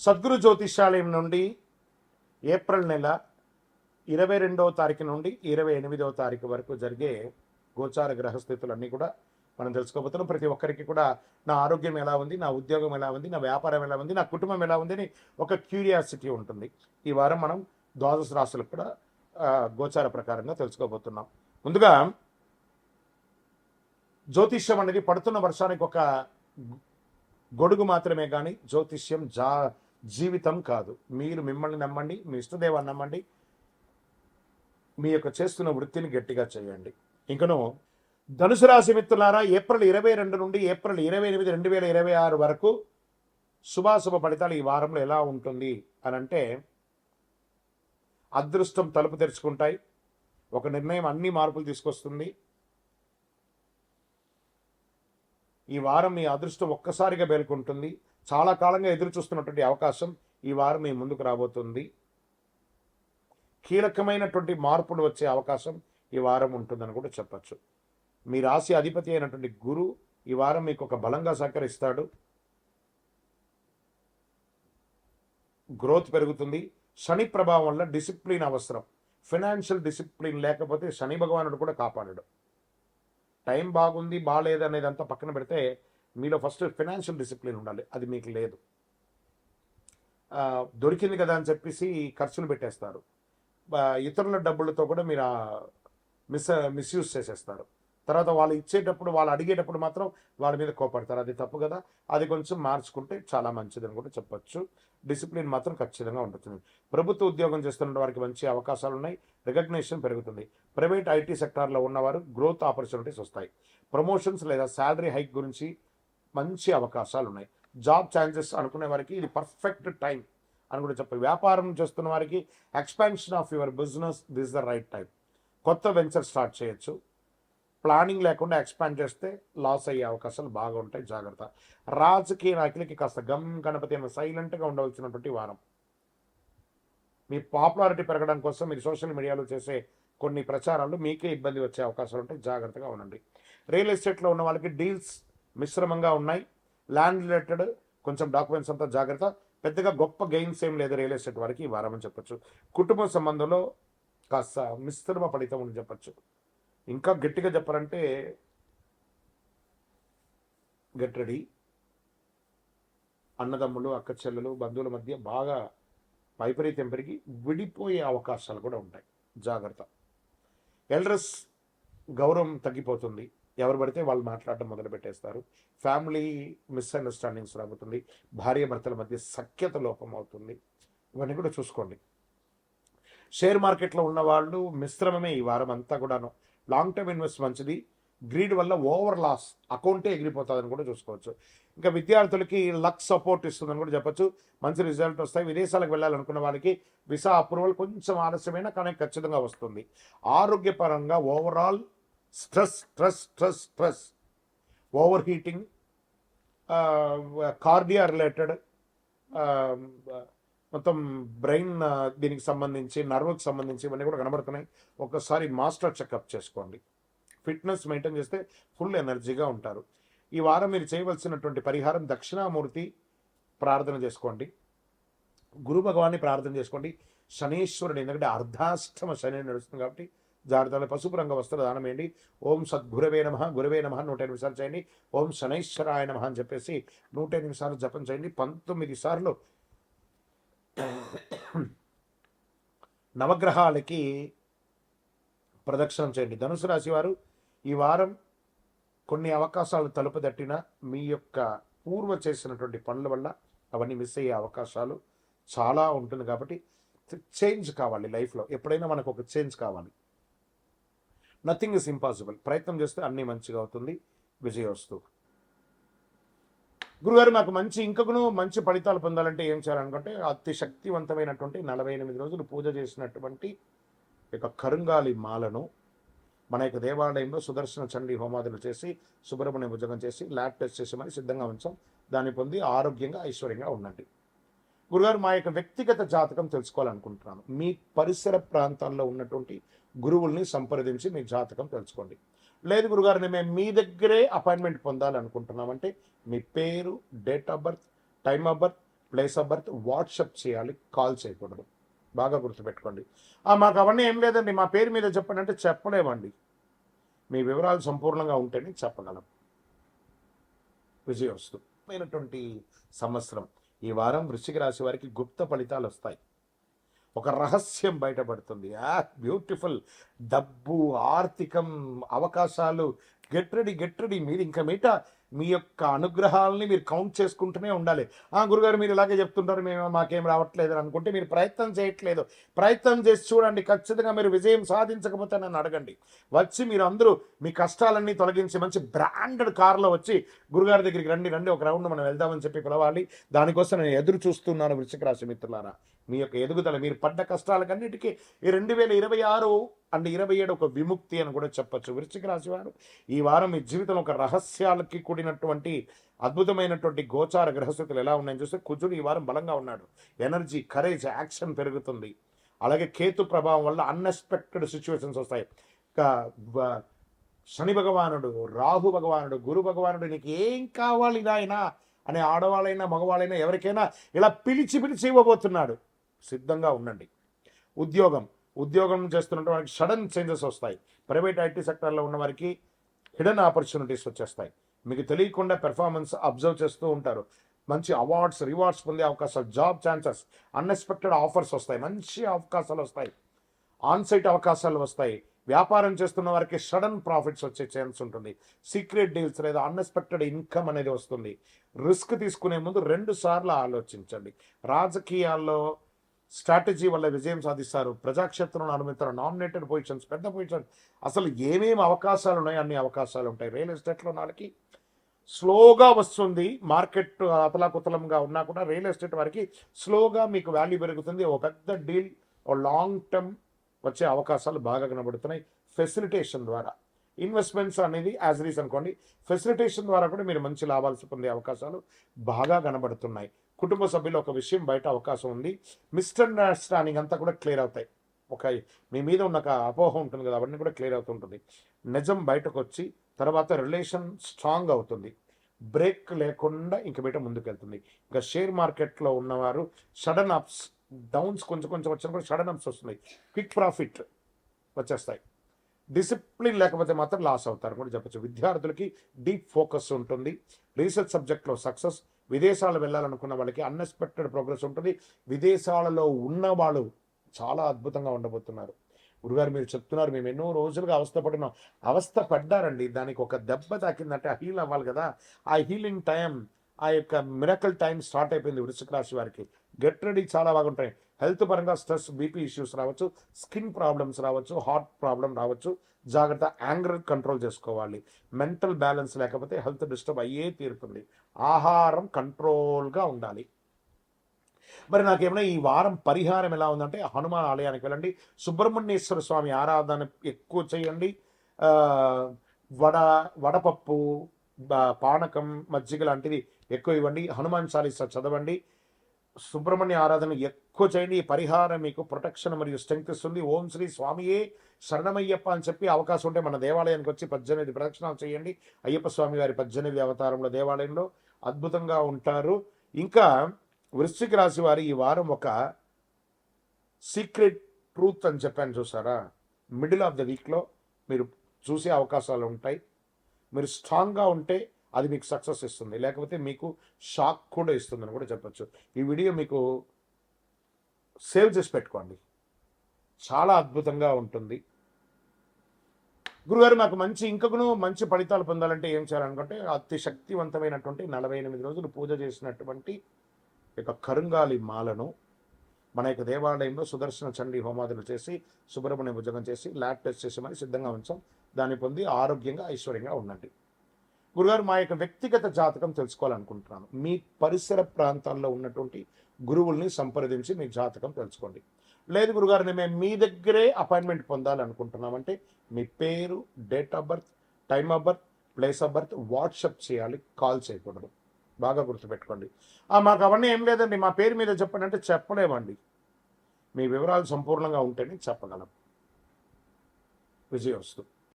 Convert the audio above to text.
సద్గురు జ్యోతిష్యాలయం నుండి ఏప్రిల్ నెల 22వ తారీఖు నుండి 28వ తారీఖు వరకు జరిగే గోచార గ్రహస్థితులన్నీ కూడా మనం తెలుసుకోబోతున్నాం. ప్రతి ఒక్కరికి కూడా నా ఆరోగ్యం ఎలా ఉంది, నా ఉద్యోగం ఎలా ఉంది, నా వ్యాపారం ఎలా ఉంది, నా కుటుంబం ఎలా ఉంది అని ఒక క్యూరియాసిటీ ఉంటుంది. ఈ వారం మనం ద్వాదశ రాశులకు కూడా గోచార ప్రకారంగా తెలుసుకోబోతున్నాం. ముందుగా జ్యోతిష్యం అనేది పడుతున్న వర్షానికి ఒక గొడుగు మాత్రమే కానీ జ్యోతిష్యం జీవితం కాదు. మీరు మిమ్మల్ని నమ్మండి, మీ ఇష్టదేవాన్ని నమ్మండి, మీ యొక్క చేస్తున్న వృత్తిని గట్టిగా చేయండి. ఇంకను ధనుసు రాశి మిత్రులారా, ఏప్రిల్ 22 నుండి ఏప్రిల్ 28, 2026 వరకు శుభాశుభ ఫలితాలు ఈ వారంలో ఎలా ఉంటుంది అని అంటే, అదృష్టం తలుపు తెరుచుకుంటాయి. ఒక నిర్ణయం అన్ని మార్పులు తీసుకొస్తుంది. ఈ వారం మీ అదృష్టం ఒక్కసారిగా మేల్కొంటుంది. చాలా కాలంగా ఎదురు చూస్తున్నటువంటి అవకాశం ఈ వారం మీ ముందుకు రాబోతుంది. కీలకమైనటువంటి మార్పులు వచ్చే అవకాశం ఈ వారం ఉంటుందని కూడా చెప్పచ్చు. మీ రాశి అధిపతి అయినటువంటి గురు ఈ వారం మీకు ఒక బలంగా సహకరిస్తాడు. గ్రోత్ పెరుగుతుంది. శని ప్రభావం వల్ల డిసిప్లిన్ అవసరం. ఫైనాన్షియల్ డిసిప్లిన్ లేకపోతే శని భగవానుడు కూడా కాపాడడు. టైం బాగుంది బాగాలేదు అనేది అంతా పక్కన పెడితే మీలో ఫస్ట్ ఫైనాన్షియల్ డిసిప్లిన్ ఉండాలి. అది మీకు లేదు. దొరికింది కదా అని చెప్పేసి ఖర్చులు పెట్టేస్తారు. ఇతరుల డబ్బులతో కూడా మీరు మిస్యూజ్ చేసేస్తారు. తర్వాత వాళ్ళు ఇచ్చేటప్పుడు, వాళ్ళు అడిగేటప్పుడు మాత్రం వాళ్ళ మీద కోపడతారు. అది తప్పు కదా. అది కొంచెం మార్చుకుంటే చాలా మంచిదని కూడా చెప్పచ్చు. డిసిప్లిన్ మాత్రం ఖచ్చితంగా ఉంటుంది. ప్రభుత్వ ఉద్యోగం చేస్తున్న వారికి మంచి అవకాశాలు ఉన్నాయి. రికగ్నిషన్ పెరుగుతుంది. ప్రైవేట్ ఐటీ సెక్టార్లో ఉన్నవారు గ్రోత్ ఆపర్చునిటీస్ వస్తాయి. ప్రమోషన్స్ లేదా శాలరీ హైక్ గురించి మంచి అవకాశాలు ఉన్నాయి. జాబ్ ఛాన్సెస్ అనుకునే వారికి ఇది పర్ఫెక్ట్ టైం అని కూడా చెప్పాలి. వ్యాపారం చేస్తున్న వారికి expansion of your business, this the right time. కొత్త వెంచర్ స్టార్ట్ చేయొచ్చు. ప్లానింగ్ లేకుండా ఎక్స్పాండ్ చేస్తే లాస్ అయ్యే అవకాశాలు బాగా ఉంటాయి. జాగ్రత్త. రాజకీయ నాయకులకి కాస్త గమ్ గణపతి అని సైలెంట్గా ఉండవలసినటువంటి వారం. మీ పాపులారిటీ పెరగడం కోసం మీరు సోషల్ మీడియాలో చేసే కొన్ని ప్రచారాలు మీకే ఇబ్బంది వచ్చే అవకాశాలు ఉంటాయి. జాగ్రత్తగా ఉండండి. రియల్ ఎస్టేట్లో ఉన్న వాళ్ళకి డీల్స్ మిశ్రమంగా ఉన్నాయి. ల్యాండ్ రిలేటెడ్ కొంచెం డాక్యుమెంట్స్ అంతా జాగ్రత్త. పెద్దగా గొప్ప గెయిన్స్ ఏం లేదు రియల్ ఎస్టేట్ వారికి ఈ వారం అని చెప్పచ్చు. కుటుంబ సంబంధంలో కాస్త మిశ్రమ ఫలితం అని చెప్పచ్చు. ఇంకా గట్టిగా చెప్పాలంటే గెట్ రెడీ. అన్నదమ్ములు, అక్క చెల్లెలు, బంధువుల మధ్య బాగా వైపరీత్యం పెరిగి విడిపోయే అవకాశాలు కూడా ఉంటాయి. జాగ్రత్త. ఎల్డర్స్ గౌరవం తగ్గిపోతుంది. ఎవరు పడితే వాళ్ళు మాట్లాడడం మొదలు పెట్టేస్తారు. ఫ్యామిలీ మిస్అండర్స్టాండింగ్స్ రాబోతుంది. భార్య భర్తల మధ్య సఖ్యత లోపం అవుతుంది. ఇవన్నీ కూడా చూసుకోండి. షేర్ మార్కెట్లో ఉన్న వాళ్ళు మిశ్రమమే ఈ వారం అంతా కూడాను. లాంగ్ టర్మ్ ఇన్వెస్ట్ మంచిది. గ్రీడ్ వల్ల ఓవర్ లాస్ అకౌంటే ఎగిరిపోతుందని కూడా చూసుకోవచ్చు. ఇంకా విద్యార్థులకి లక్ సపోర్ట్ ఇస్తుందని కూడా చెప్పచ్చు. మంచి రిజల్ట్ వస్తాయి. విదేశాలకు వెళ్ళాలనుకున్న వాళ్ళకి వీసా అప్రూవల్ కొంచెం ఆలస్యమైన కానీ ఖచ్చితంగా వస్తుంది. ఆరోగ్యపరంగా overall stress stress stress stress over heating, cardiac related, మొత్తం బ్రెయిన్ దీనికి సంబంధించి, నర్వ్కి సంబంధించి ఇవన్నీ కూడా కనబడుతున్నాయి. ఒకసారి మాస్టర్ చెకప్ చేసుకోండి. ఫిట్నెస్ మెయింటైన్ చేస్తే ఫుల్ ఎనర్జీగా ఉంటారు. ఈ వారం మీరు చేయవలసినటువంటి పరిహారం దక్షిణామూర్తి ప్రార్థన చేసుకోండి. గురు భగవాన్ని ప్రార్థన చేసుకోండి. శనీశ్వరుడు, ఎందుకంటే అర్ధాష్టమ శని నడుస్తుంది కాబట్టి జాగ్రత్తలు. పసుపు రంగ వస్త్ర దానం వేయండి. ఓం సద్గురవే నమః, గురవే నమః 108 సార్లు చేయండి. ఓం శనైశ్వరాయ నమః అని చెప్పేసి 108 సార్లు జపం చేయండి. 19 సార్లు నవగ్రహాలకి ప్రదక్షిణం చేయండి. ధనుసు రాశి వారు ఈ వారం కొన్ని అవకాశాలు తలుపు తట్టిన మీ యొక్క పూర్వ చేసినటువంటి పనుల వల్ల అవన్నీ మిస్ అయ్యే అవకాశాలు చాలా ఉంటుంది. కాబట్టి చేంజ్ కావాలి లైఫ్లో. ఎప్పుడైనా మనకు ఒక చేంజ్ కావాలి. Nothing is impossible. ప్రయత్నం చేస్తే అన్నీ మంచిగా అవుతుంది. విజయోస్తు. గురుగారు, మాకు ఇంకను మంచి ఫలితాలు పొందాలంటే ఏం చేయాలనుకుంటే, అతి శక్తివంతమైనటువంటి 48 రోజులు పూజ చేసినటువంటి యొక్క కరుంగాలి మాలను మన యొక్క దేవాలయంలో సుదర్శన చండీ హోమాదులు చేసి, సుబ్రహ్మణ్య భుజంగం చేసి, ల్యాబ్ టెస్ట్ చేసి మరి సిద్ధంగా ఉంచాం. దాన్ని పొంది ఆరోగ్యంగా ఐశ్వర్యంగా ఉండండి. గురుగారు, మా యొక్క వ్యక్తిగత జాతకం తెలుసుకోవాలనుకుంటున్నాను. మీ పరిసర ప్రాంతాల్లో ఉన్నటువంటి గురువుల్ని సంప్రదించి మీ జాతకం తెలుసుకోండి. లేదు గురుగారు, మేము మీ దగ్గరే అపాయింట్మెంట్ పొందాలనుకుంటున్నామంటే మీ పేరు, date of birth, time of birth, place of birth WhatsApp చేయాలి, కాల్ చేయకూడదు. బాగా గుర్తుపెట్టుకోండి. మాకు అవన్నీ ఏం లేదండి, మా పేరు మీద చెప్పండి అంటే చెప్పలేమండి. మీ వివరాలు సంపూర్ణంగా ఉంటేనే చెప్పగలం. విజయోస్తు. అయినటువంటి సంవత్సరం ఈ వారం వృశ్చిక రాశి వారికి గుప్త ఫలితాలు వస్తాయి. ఒక రహస్యం బయటపడుతుంది. బ్యూటిఫుల్. డబ్బు, ఆర్థికం, అవకాశాలు. Get ready. మీరు ఇంకా మీట మీ యొక్క అనుగ్రహాలని మీరు కౌంట్ చేసుకుంటూనే ఉండాలి. గురుగారు మీరు ఇలాగే చెప్తుంటారు, మేము మాకేం రావట్లేదు అని అనుకుంటే మీరు ప్రయత్నం చేయట్లేదు. ప్రయత్నం చేసి చూడండి, ఖచ్చితంగా మీరు విజయం సాధించకపోతే నన్ను అడగండి. వచ్చి మీరు అందరూ మీ కష్టాలన్నీ తొలగించి మంచి బ్రాండెడ్ కార్లో వచ్చి గురుగారి దగ్గరికి రండి, ఒక రౌండ్ మనం వెళ్దామని చెప్పి పిలవాలి. దానికోసం నేను ఎదురు చూస్తున్నాను వృశ్చిక రాశి మిత్రులారా. మీ యొక్క ఎదుగుదల, మీరు పడ్డ కష్టాలకన్నిటికీ ఈ 2026 అండ్ 27 ఒక విముక్తి అని కూడా చెప్పచ్చు. వృశ్చిక రాశి వారు ఈ వారం మీ జీవితంలో ఒక రహస్యాలకి కూడినటువంటి అద్భుతమైనటువంటి గోచార గ్రహస్థితులు ఎలా ఉన్నాయని చూస్తే కుజుడు ఈ వారం బలంగా ఉన్నాడు. ఎనర్జీ, కరేజ్, యాక్షన్ పెరుగుతుంది. అలాగే కేతు ప్రభావం వల్ల అన్ఎక్స్పెక్టెడ్ సిచ్యువేషన్స్ వస్తాయి. శని భగవానుడు, రాహు భగవానుడు, గురు భగవానుడు నీకు ఏం కావాలి నాయనా అనే ఆడవాళ్ళైనా మగవాళ్ళైనా ఎవరికైనా ఇలా పిలిచి ఇవ్వబోతున్నాడు. సిద్ధంగా ఉండండి. ఉద్యోగం చేస్తున్నటువంటి వారికి సడన్ చేంజెస్ వస్తాయి. ప్రైవేట్ ఐటీ సెక్టర్లో ఉన్న వారికి హిడెన్ ఆపర్చునిటీస్ వచ్చేస్తాయి. మీకు తెలియకుండా పెర్ఫార్మెన్స్ అబ్జర్వ్ చేస్తూ ఉంటారు. మంచి అవార్డ్స్, రివార్డ్స్ పొందే అవకాశాలు, జాబ్ ఛాన్సెస్, అన్ఎక్స్పెక్టెడ్ ఆఫర్స్ వస్తాయి. మంచి అవకాశాలు వస్తాయి. ఆన్సైట్ అవకాశాలు వస్తాయి. వ్యాపారం చేస్తున్న వారికి సడన్ ప్రాఫిట్స్ వచ్చే ఛాన్స్ ఉంటుంది. సీక్రెట్ డీల్స్ లేదా అన్ఎక్స్పెక్టెడ్ ఇన్కమ్ అనేది వస్తుంది. రిస్క్ తీసుకునే ముందు 2 సార్లు ఆలోచించండి. రాజకీయాల్లో స్ట్రాటజీ వల్ల విజయం సాధిస్తారు. ప్రజాక్షేత్రంలో అనుమతిస్తారు. నామినేటెడ్ పొజిషన్స్, పెద్ద పొజిషన్, అసలు ఏమేమి అవకాశాలు ఉన్నాయి అన్ని అవకాశాలు ఉంటాయి. రియల్ ఎస్టేట్లో వాళ్ళకి స్లోగా వస్తుంది. మార్కెట్ అతలాకుతలంగా ఉన్నా కూడా రియల్ ఎస్టేట్ వారికి స్లోగా మీకు వాల్యూ పెరుగుతుంది. ఓ పెద్ద డీల్, ఓ లాంగ్ టర్మ్ వచ్చే అవకాశాలు బాగా కనబడుతున్నాయి. ఫెసిలిటేషన్ ద్వారా ఇన్వెస్ట్మెంట్స్ అనేది యాజ్ రీస్ అనుకోండి. ఫెసిలిటేషన్ ద్వారా కూడా మీరు మంచి లాభాలు పొందే అవకాశాలు బాగా కనబడుతున్నాయి. కుటుంబ సభ్యులు ఒక విషయం బయట అవకాశం ఉంది. మిస్అండర్స్టాండింగ్ అంతా కూడా క్లియర్ అవుతాయి. మీ మీద ఉన్న ఒక అపోహ ఉంటుంది కదా, అవన్నీ కూడా క్లియర్ అవుతుంటుంది. నిజం బయటకు వచ్చి తర్వాత రిలేషన్ స్ట్రాంగ్ అవుతుంది. బ్రేక్ లేకుండా ఇంక బయట ముందుకెళ్తుంది. ఇంకా షేర్ మార్కెట్లో ఉన్నవారు సడన్ అప్స్, డౌన్స్ కొంచెం వచ్చినప్పుడు సడన్ అప్స్ వస్తున్నాయి. క్విక్ ప్రాఫిట్ వచ్చేస్తాయి. డిసిప్లిన్ లేకపోతే మాత్రం లాస్ అవుతారు కూడా చెప్పచ్చు. విద్యార్థులకి డీప్ ఫోకస్ ఉంటుంది. రీసెర్చ్ సబ్జెక్ట్లో సక్సెస్. విదేశాలు వెళ్ళాలనుకున్న వాళ్ళకి అన్ఎక్స్పెక్టెడ్ ప్రోగ్రెస్ ఉంటుంది. విదేశాలలో ఉన్న వాళ్ళు చాలా అద్భుతంగా ఉండబోతున్నారు. గురుగారు మీరు చెప్తున్నారు, మేము ఎన్నో రోజులుగా అవస్థ పడ్డారండి. దానికి ఒక దెబ్బ తాకిందంటే హీల్ అవ్వాలి కదా. ఆ హీలింగ్ టైం, ఆ యొక్క మిరకల్ టైం స్టార్ట్ అయిపోయింది వృశ్చిక రాశి వారికి. Get ready. చాలా బాగుంటాయి. హెల్త్ పరంగా స్ట్రెస్, బీపీ ఇష్యూస్ రావచ్చు, స్కిన్ ప్రాబ్లమ్స్ రావచ్చు, హార్ట్ ప్రాబ్లం రావచ్చు. జాగ్రత్త. యాంగర్ కంట్రోల్ చేసుకోవాలి. మెంటల్ బ్యాలెన్స్ లేకపోతే హెల్త్ డిస్టర్బ్ అయ్యే తీరుతుంది. ఆహారం కంట్రోల్గా ఉండాలి. మరి నాకేమైనా ఈ వారం పరిహారం ఎలా ఉందంటే హనుమాన్ ఆలయానికి వెళ్ళండి. సుబ్రహ్మణ్యేశ్వర స్వామి ఆరాధన ఎక్కువ చేయండి. వడపప్పు, పానకం, మజ్జిగ లాంటివి ఎక్కువ ఇవ్వండి. హనుమాన్ చాలీసా చదవండి. సుబ్రహ్మణ్య ఆరాధన ఎక్కువ చేయండి. ఈ పరిహారం మీకు ప్రొటెక్షన్ మరియు స్ట్రెంగ్త్ ఇస్తుంది. ఓం శ్రీ స్వామియే శరణమయ్యప్ప అని చెప్పి అవకాశం ఉంటే మన దేవాలయానికి వచ్చి 18 ప్రదక్షిణాలు చేయండి. అయ్యప్ప స్వామి వారి 18 అవతారంలో దేవాలయంలో అద్భుతంగా ఉంటారు. ఇంకా వృశ్చిక రాశి వారి ఈ వారం ఒక సీక్రెట్ ట్రూత్ అని చెప్పాను చూసారా, మిడిల్ ఆఫ్ ద వీక్లో మీరు చూసే అవకాశాలు ఉంటాయి. మీరు స్ట్రాంగ్గా ఉంటే అది మీకు సక్సెస్ ఇస్తుంది, లేకపోతే మీకు షాక్ కూడా ఇస్తుందని కూడా చెప్పచ్చు. ఈ వీడియో మీకు సేవ్ చేసి పెట్టుకోండి, చాలా అద్భుతంగా ఉంటుంది. గురుగారు నాకు ఇంకను మంచి ఫలితాలు పొందాలంటే ఏం చేయాలనుకుంటే అతి శక్తివంతమైనటువంటి 48 రోజులు పూజ చేసినటువంటి యొక్క కరుంగాలి మాలను మన యొక్క దేవాలయంలో సుదర్శన చండీ హోమాదులు చేసి సుబ్రహ్మణ్య భుజంగం చేసి ల్యాబ్ టెస్ట్ చేసి మరి సిద్ధంగా ఉంచాం. దాన్ని పొంది ఆరోగ్యంగా ఐశ్వర్యంగా ఉండండి. గురుగారు మా యొక్క వ్యక్తిగత జాతకం తెలుసుకోవాలనుకుంటున్నాను. మీ పరిసర ప్రాంతాల్లో ఉన్నటువంటి గురువుల్ని సంప్రదించి మీ జాతకం తెలుసుకోండి. లేదు గురుగారు మేము మీ దగ్గరే అపాయింట్మెంట్ పొందాలనుకుంటున్నామంటే మీ పేరు, date of birth, time of birth, place of birth WhatsApp చేయాలి, కాల్ చేయకూడదు. బాగా గుర్తుపెట్టుకోండి. మాకు అవన్నీ ఏం లేదండి, మా పేరు మీద చెప్పండి అంటే చెప్పలేమండి. మీ వివరాలు సంపూర్ణంగా ఉంటేనే చెప్పగలం. విజయోస్తు.